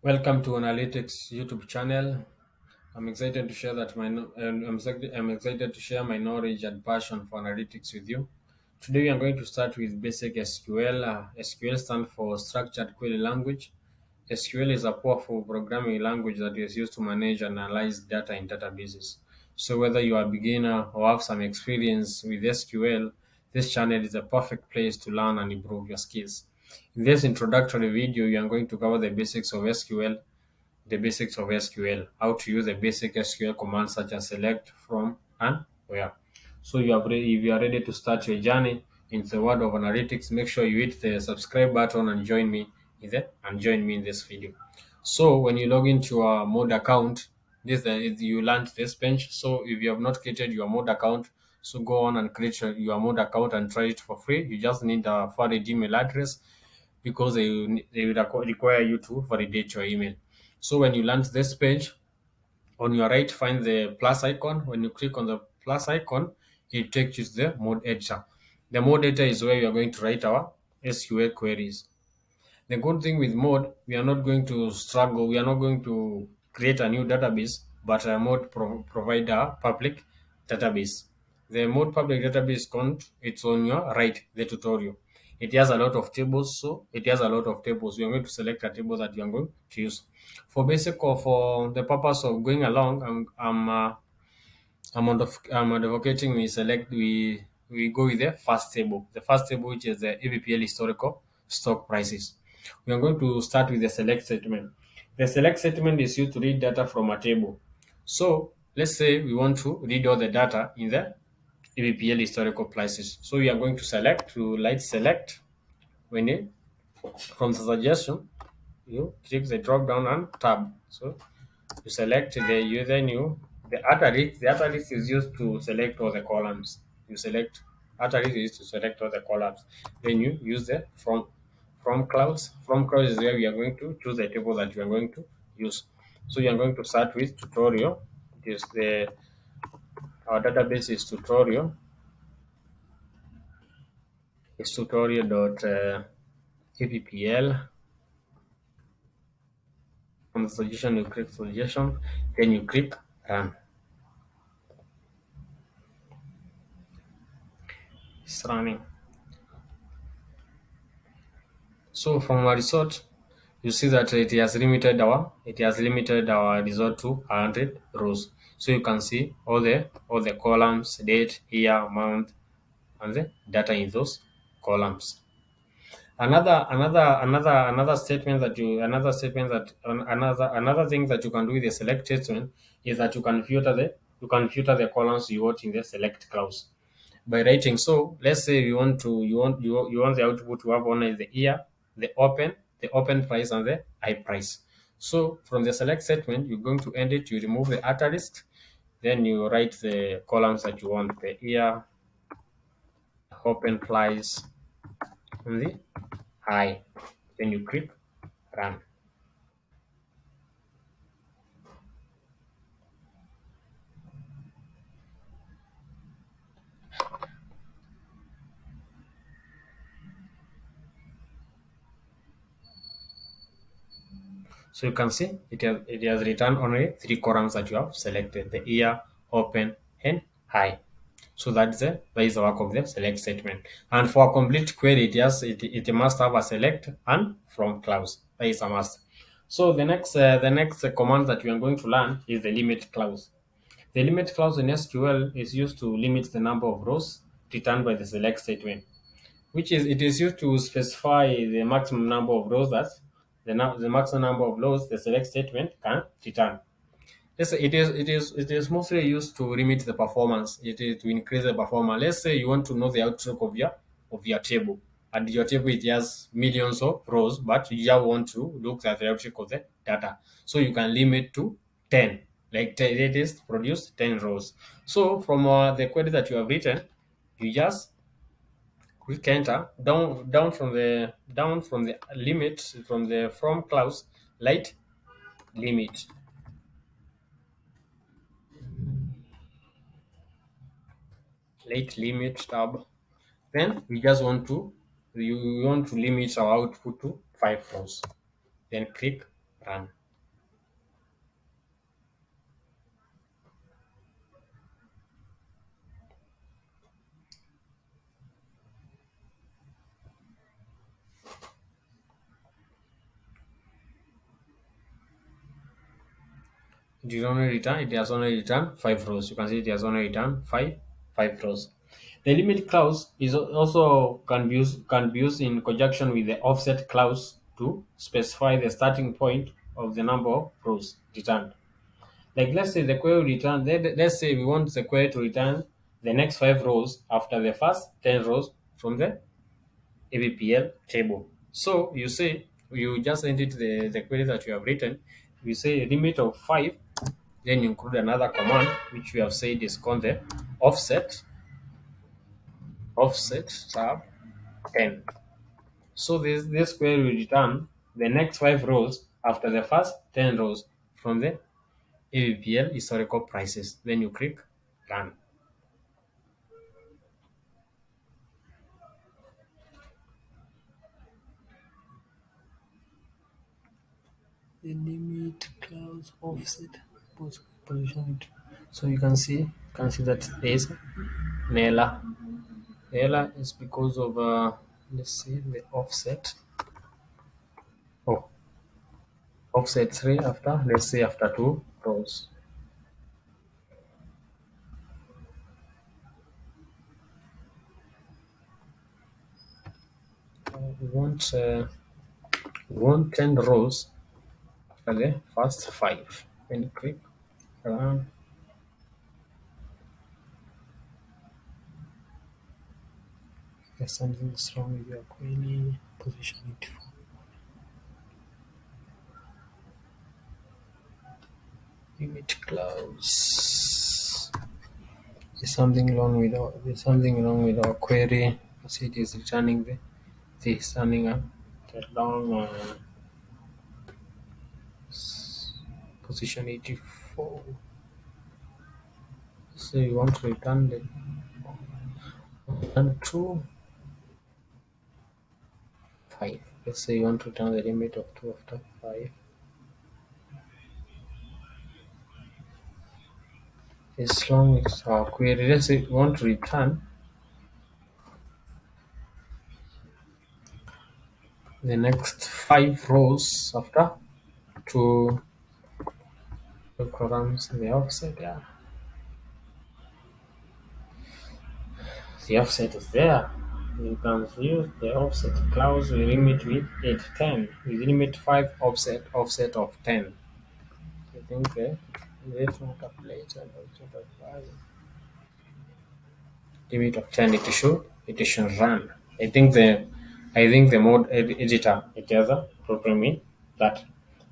Welcome to Analytics YouTube channel. I'm excited to share that I'm excited to share my knowledge and passion for analytics with you. Today we are going to start with basic SQL. SQL stands for Structured Query Language. SQL is a powerful programming language that is used to manage and analyze data in databases. So whether you are a beginner or have some experience with SQL, this channel is a perfect place to learn and improve your skills. In this introductory video, you are going to cover the basics of SQL, how to use the basic SQL commands such as select, from, and where. So if you are ready to start your journey into the world of analytics, make sure you hit the subscribe button and join me in this video. So when you log into your mod account, you land this page. So if you have not created your mod account, so go on and create your mod account and try it for free. You just need a valid email address because they will require you to validate your email. So when you land this page, on your right, find the plus icon. When you click on the plus icon, it takes you to the mode editor. The mode editor is where we are going to write our SQL queries. The good thing with mode, we are not going to struggle. We are not going to create a new database, but a mode provide a public database. The mode public database count, it's on your right, the tutorial. It has a lot of tables, so it has a lot of tables. We are going to select a table that you are going to use. For basic or for the purpose of going along, I'm advocating we go with the first table. The first table, which is the ABPL historical stock prices. We are going to start with the select statement. The select statement is used to read data from a table. So let's say we want to read all the data in the ABPL historical prices. So we are going to light select. When it from the suggestion, you click the drop down and tab. So you select the user new. The asterisk is used to select all the columns. You select asterisk is used to select all the columns. Then you use the from clouds. From clouds is where we are going to choose the table that you are going to use. So you are going to start with tutorial. It is the Our database is tutorial. It's tutorial dot appl. From the suggestion, you click suggestion, then you click run. It's running. So from our result, you see that it has limited our result to 100 rows. So you can see all the columns, date, year, month, and the data in those columns. Another thing that you can do with the select statement is that you can filter the columns you want in the select clause by writing. So let's say you want the output to have only the year, the open price, and the high price. So from the select statement, you're going to end it. You remove the asterisk, then you write the columns that you want: the year, open price, and the high. Then you click run. So you can see it has returned only three columns that you have selected: the year, open, and high. So that is the work of the select statement. And for a complete query, it must have a select and from clause. That is a must. So the next command that we are going to learn is the limit clause. The limit clause in SQL is used to limit the number of rows returned by the select statement, which is it is used to specify the maximum number of rows that the maximum number of rows the select statement can return. Yes, it is mostly used to limit the performance. It is to increase the performance. Let's say you want to know the outlook of your table, and your table it has millions of rows, but you just want to look at the outlook of the data. So you can limit to 10, like 10, it is produce 10 rows. So from the query that you have written, you just click enter down from the limit from the from clause, light limit. Late limit tab. Then we want to limit our output to 5 rows. Then click run. It is only return. It has only returned five rows. You can see it has only returned five rows. The limit clause is also can be used in conjunction with the offset clause to specify the starting point of the number of rows returned. Like let's say the query return. Let's say we want the query to return the next five rows after the first 10 rows from the ABPL table. So you just enter the query that you have written. You say limit of five, then you include another command which we have said is called the offset tab 10. So this query will return the next five rows after the first 10 rows from the ABPL historical prices. Then you click run. The limit clause offset position. So you can see that there is an error. The error is because of let's see the offset. Oh, offset three after, let's say, after two rows. We want 10 rows after the first five. When you click run, there's something is wrong with your query. Position it for limit clause. There's something wrong with our query. See, it is returning this turning up the long position 84. So you want to return the return two five. Let's say you want to return the limit of two after five. As long as our query, let's say you want to return the next five rows after two columns in the offset. Yeah, the offset is there. You can use the offset clause. We limit with 810. We limit five offset of 10. I think let's not calculate and also the limit of 10 it should run. I think the mode editor it has a problem in that.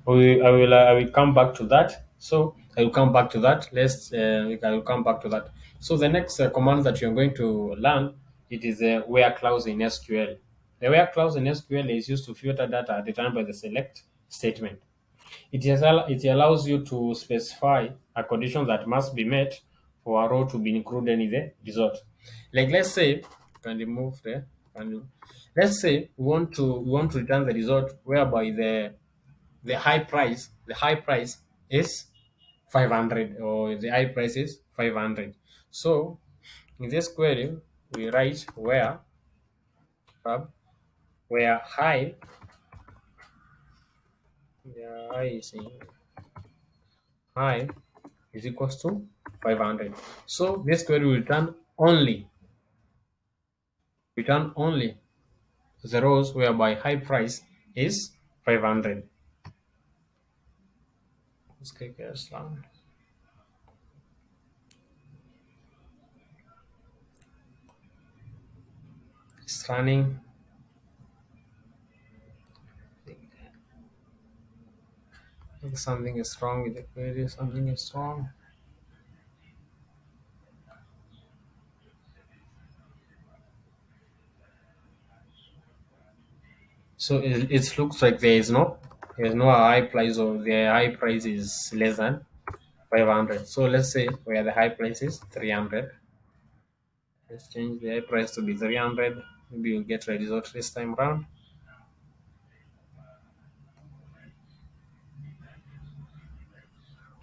I will come back to that. So I will come back to that. I will come back to that. So the next command that you're going to learn, it is a where clause in SQL. The where clause in SQL is used to filter data determined by the select statement. It allows you to specify a condition that must be met for a row to be included in the result. Like let's say, can remove the can you- let's say we want to return the result whereby the high price is 500, or the high price is 500. So in this query we write where high is high is equals to 500. So this query will return only the rows whereby high price is 500. Let's click yes down. It's running. I think something is wrong with the query. Something is wrong. So it looks like there is no high price, or the high price is less than 500. So let's say where the high price is 300. Let's change the high price to be 300. Maybe you'll get a result this time around.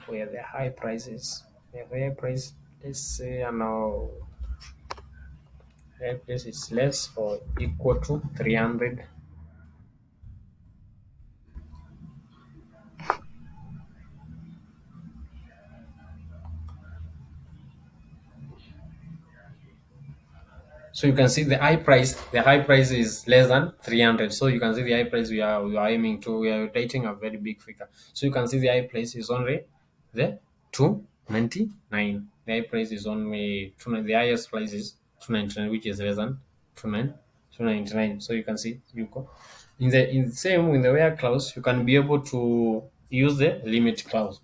where the high price is. The high price, let's say now high price is less or equal to 300. So you can see the high price is less than 300. So you can see the high price we are aiming to, we are rotating a very big figure. So you can see the high price is only the 299. The high price is only the highest price is 299, which is less than 299. So you can see you go in the same in the where clause, you can be able to use the limit clause.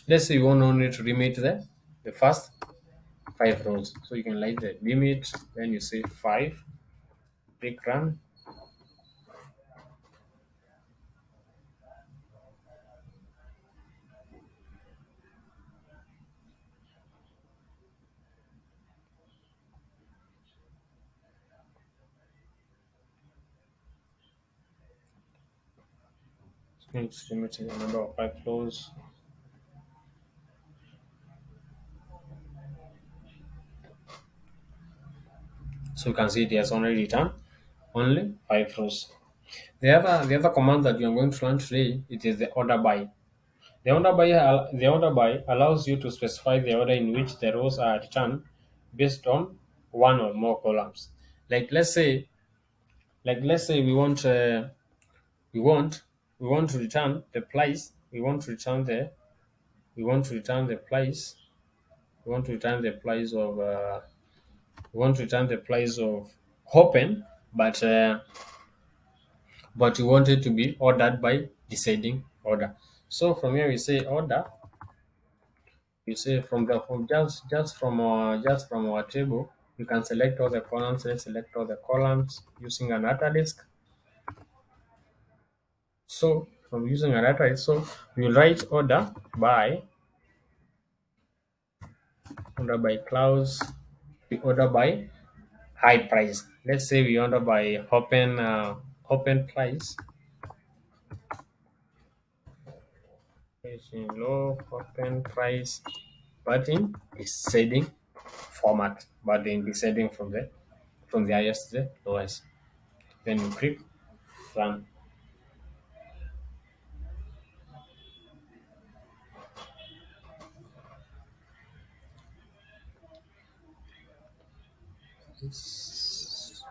Let's say you want only to limit the first 5 rows. So you can like the limit, then you say 5, click run. It's limiting the number of 5 rows. So you can see it has only returned only 5 rows. The other command that you are going to learn today, it is the order by. The order by allows you to specify the order in which the rows are returned based on one or more columns. Like let's say we want we want to return the price. We want to return the price. We want to return the price of we want to return the price of open, but we want it to be ordered by descending order. So from here we say order. You say from our table, we can select all the columns. Let's select all the columns using an data list. So from using a data list, so we write order by clause, we order by high price. Let's say we order by open price. Is in low open price, but in descending format, but in descending from the highest to the lowest. Then you click run. It's,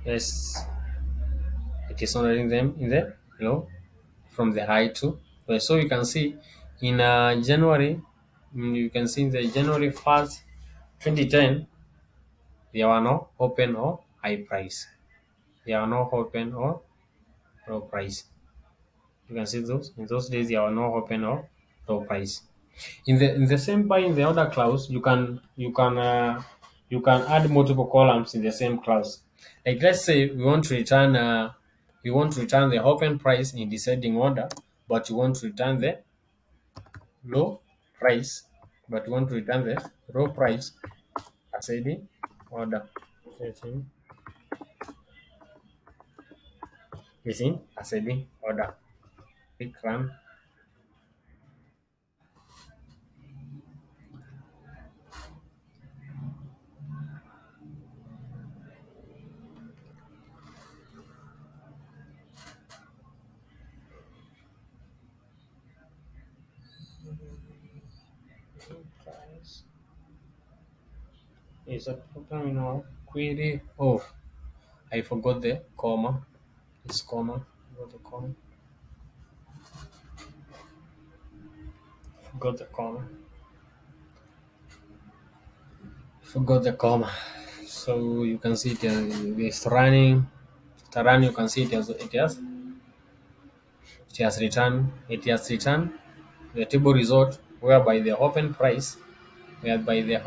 yes, it is honoring them in the low from the high to low. So you can see in January, you can see in the January 1st, 2010, there were no open or high price. There are no open or low price. You can see those in those days there were no open or low price. In the same by in the other clause, you can add multiple columns in the same clause. Like let's say we want to return the open price in descending order, but you want to return the low price, but you want to return the low price ascending order. Ascending is in ascending order. Click run. Price is a problem in our query. Oh, I forgot the comma. It's comma. Forgot the comma. Forgot the comma. Forgot the comma. So you can see it's running. After run, you can see it has returned the table result whereby the open price, whereby the